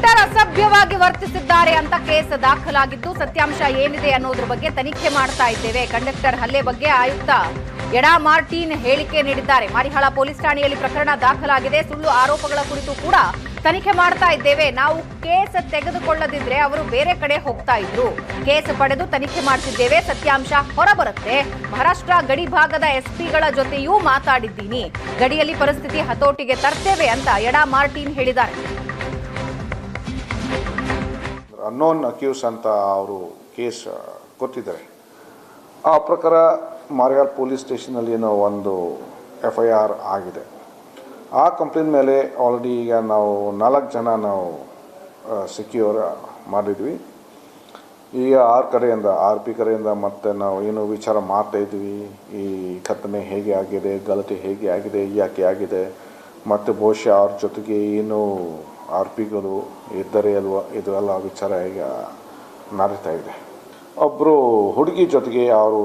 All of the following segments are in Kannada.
ಕಂಡಕ್ಟರ್ ಅಸಭ್ಯವಾಗಿ ವರ್ತಿಸಿದ್ದಾರೆ ಅಂತ ಕೇಸ್ ದಾಖಲಾಗಿದ್ದು ಸತ್ಯಾಂಶ ಏನಿದೆ ಅನ್ನೋದ್ರ ಬಗ್ಗೆ ತನಿಖೆ ಮಾಡ್ತಾ ಇದ್ದೇವೆ. ಕಂಡಕ್ಟರ್ ಹಲ್ಲೆ ಬಗ್ಗೆ ಆಯುಕ್ತ ಎಡಾ ಮಾರ್ಟಿನ್ ಹೇಳಿಕೆ ನೀಡಿದ್ದಾರೆ. ಮಾರಿಹಾಳ ಪೊಲೀಸ್ ಠಾಣೆಯಲ್ಲಿ ಪ್ರಕರಣ ದಾಖಲಾಗಿದೆ. ಸುಳ್ಳು ಆರೋಪಗಳ ಕುರಿತು ಕೂಡ ತನಿಖೆ ಮಾಡ್ತಾ ಇದ್ದೇವೆ. ನಾವು ಕೇಸ್ ತೆಗೆದುಕೊಳ್ಳದಿದ್ರೆ ಅವರು ಬೇರೆ ಕಡೆ ಹೋಗ್ತಾ ಇದ್ರು. ಕೇಸ್ ಪಡೆದು ತನಿಖೆ ಮಾಡ್ತಿದ್ದೇವೆ. ಸತ್ಯಾಂಶ ಹೊರಬರುತ್ತೆ. ಮಹಾರಾಷ್ಟ್ರ ಗಡಿ ಭಾಗದ ಎಸ್ಪಿಗಳ ಜೊತೆಯೂ ಮಾತಾಡಿದ್ದೀನಿ. ಗಡಿಯಲ್ಲಿ ಪರಿಸ್ಥಿತಿ ಹತೋಟಿಗೆ ತರ್ತೇವೆ ಅಂತ ಎಡಾ ಮಾರ್ಟಿನ್ ಹೇಳಿದ್ದಾರೆ. ಅನ್ನೋನ್ ಅಕ್ಯೂಸ್ ಅಂತ ಅವರು ಕೇಸ್ ಕೊಟ್ಟಿದ್ದಾರೆ. ಆ ಪ್ರಕಾರ ಮಾರಿಹಾಳ್ ಪೊಲೀಸ್ ಸ್ಟೇಷನಲ್ಲಿ ಏನೋ ಒಂದು FIR ಆಗಿದೆ. ಆ ಕಂಪ್ಲೇಂಟ್ ಮೇಲೆ ಆಲ್ರೆಡಿ ಈಗ ನಾವು 4 ಜನ ನಾವು ಸೆಕ್ಯೂರ್ ಮಾಡಿದ್ವಿ. ಈಗ RP ಕಡೆಯಿಂದ ಮತ್ತೆ ನಾವು ಏನು ವಿಚಾರ ಮಾಡ್ತಾಯಿದ್ವಿ, ಈ ಘಟನೆ ಹೇಗೆ ಆಗಿದೆ, ಗಲಭೆ ಹೇಗೆ ಆಗಿದೆ, ಯಾಕೆ ಆಗಿದೆ, ಮತ್ತು ಬಹುಶಃ ಅವ್ರ ಜೊತೆಗೆ ಏನು RPಗಳು ಇದ್ದರೆ ಅಲ್ವಾ, ಇದು ಎಲ್ಲ ವಿಚಾರ ಈಗ ನಡೀತಾ ಇದೆ. ಒಬ್ಬರು ಹುಡುಗಿ ಜೊತೆಗೆ ಅವರು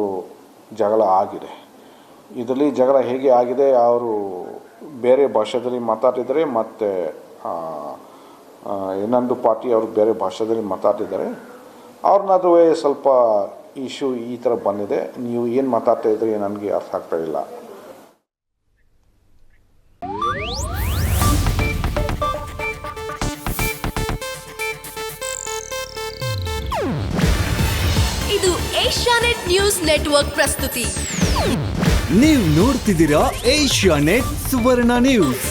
ಜಗಳ ಆಗಿದೆ. ಇದರಲ್ಲಿ ಜಗಳ ಹೇಗೆ ಆಗಿದೆ, ಅವರು ಬೇರೆ ಭಾಷೆಯಲ್ಲಿ ಮಾತಾಡಿದ್ದಾರೆ, ಮತ್ತು ಇನ್ನೊಂದು ಪಾರ್ಟಿ ಅವರು ಬೇರೆ ಭಾಷೆಯಲ್ಲಿ ಮಾತಾಡಿದ್ದಾರೆ. ಅವ್ರ ನಡುವೆ ಸ್ವಲ್ಪ ಇಶ್ಯೂ ಈ ಥರ ಬಂದಿದೆ. ನೀವು ಏನು ಮಾತಾಡ್ತಾ ಇದ್ರಿ ನನಗೆ ಅರ್ಥ ಆಗ್ತಾ ಇಲ್ಲ. ಇದು ಏಷ್ಯಾನೆಟ್ ನ್ಯೂಸ್ ನೆಟ್ವರ್ಕ್ ಪ್ರಸ್ತುತಿ. ನೀವು ನೋಡ್ತಿದ್ದೀರಾ ಏಷ್ಯಾನೆಟ್ ಸುವರ್ಣ ನ್ಯೂಸ್.